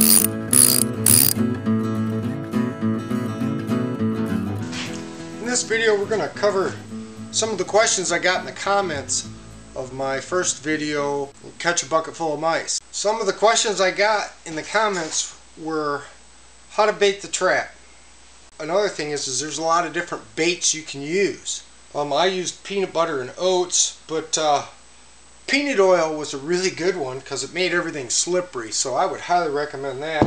In this video we're going to cover some of the questions I got in the comments of my first video, Catch a Bucket Full of Mice. Some of the questions I got in the comments were how to bait the trap. Another thing is there's a lot of different baits you can use. I used peanut butter and oats, but peanut oil was a really good one because it made everything slippery, so I would highly recommend that.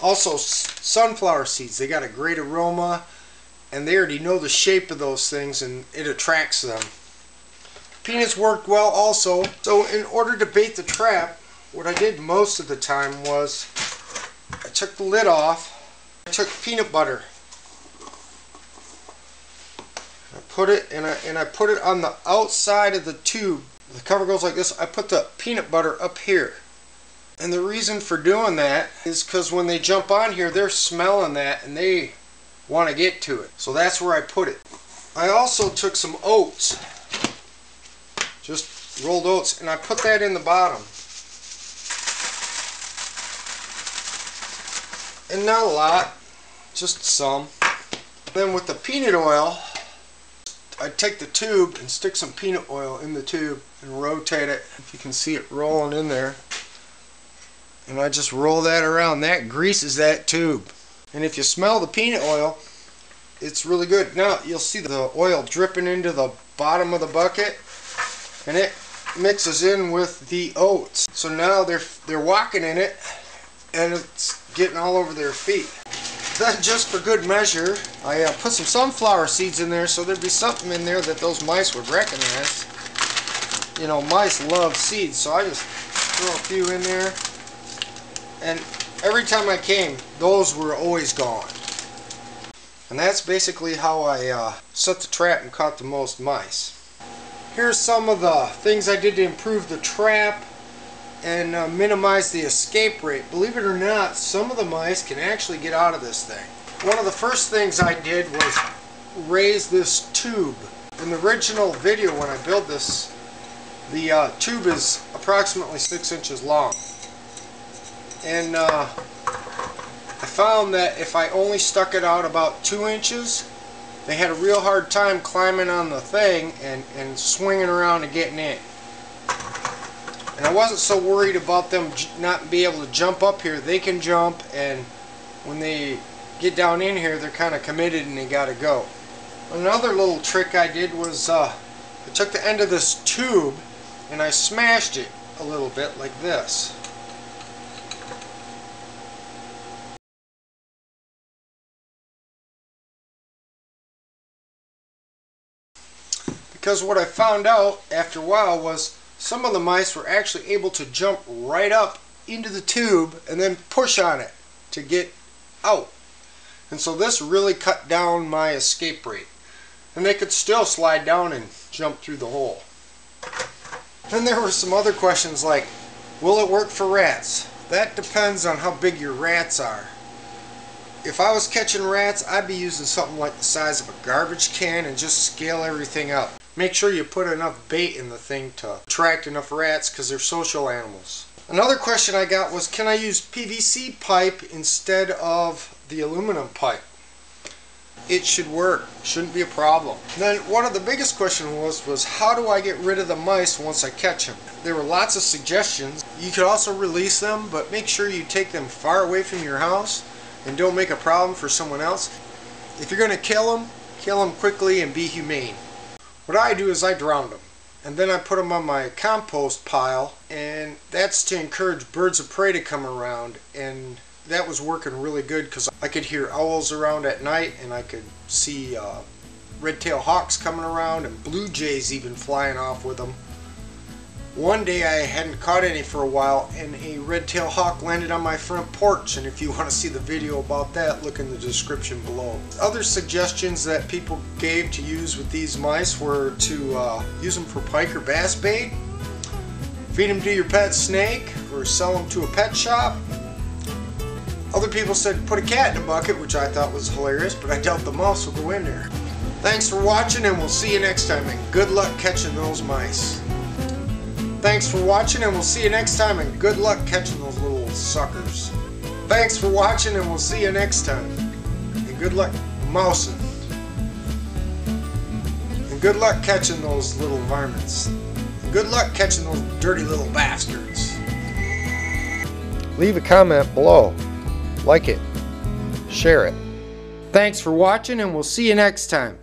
Also, sunflower seeds, they got a great aroma, and they already know the shape of those things and it attracts them. Peanuts worked well also. So in order to bait the trap, what I did most of the time was I took the lid off, I took peanut butter, I put it and I put it on the outside of the tube. The cover goes like this. I put the peanut butter up here. And the reason for doing that is because when they jump on here, they're smelling that and they want to get to it. So that's where I put it. I also took some oats, just rolled oats, and I put that in the bottom. And not a lot, just some. Then with the peanut oil, I take the tube and stick some peanut oil in the tube and rotate it. If you can see it rolling in there. And I just roll that around. That greases that tube. And if you smell the peanut oil, it's really good. Now you'll see the oil dripping into the bottom of the bucket, and it mixes in with the oats. So now they're walking in it, and it's getting all over their feet. Then, just for good measure, I put some sunflower seeds in there, so there'd be something in there that those mice would recognize. You know, mice love seeds, so I just throw a few in there. And every time I came, those were always gone. And that's basically how I set the trap and caught the most mice. Here's some of the things I did to improve the trap and minimize the escape rate. Believe it or not, some of the mice can actually get out of this thing. One of the first things I did was raise this tube. In the original video when I built this, the tube is approximately 6 inches long. And I found that if I only stuck it out about 2 inches, they had a real hard time climbing on the thing and swinging around and getting in. And I wasn't so worried about them not being able to jump up here. They can jump, and when they get down in here, they're kind of committed and they got to go. Another little trick I did was I took the end of this tube and I smashed it a little bit like this. Because what I found out after a while was some of the mice were actually able to jump right up into the tube and then push on it to get out. And so this really cut down my escape rate. And they could still slide down and jump through the hole. Then there were some other questions like, will it work for rats? That depends on how big your rats are. If I was catching rats, I'd be using something like the size of a garbage can and just scale everything up. Make sure you put enough bait in the thing to attract enough rats because they're social animals. Another question I got was, can I use PVC pipe instead of the aluminum pipe? It should work. Shouldn't be a problem. Then one of the biggest questions was how do I get rid of the mice once I catch them? There were lots of suggestions. You could also release them, but make sure you take them far away from your house and don't make a problem for someone else. If you're going to kill them quickly and be humane. What I do is I drown them, and then I put them on my compost pile, and that's to encourage birds of prey to come around. And that was working really good because I could hear owls around at night, and I could see red-tailed hawks coming around and blue jays even flying off with them. One day I hadn't caught any for a while, and a red-tailed hawk landed on my front porch, and if you want to see the video about that, look in the description below. Other suggestions that people gave to use with these mice were to use them for pike or bass bait, feed them to your pet snake, or sell them to a pet shop. Other people said put a cat in a bucket, which I thought was hilarious, but I doubt the mouse will go in there. Thanks for watching, and we'll see you next time, and good luck catching those mice. Thanks for watching, and we'll see you next time, and good luck catching those little suckers. Thanks for watching, and we'll see you next time. And good luck mousing. And good luck catching those little varmints. And good luck catching those dirty little bastards. Leave a comment below. Like it. Share it. Thanks for watching, and we'll see you next time.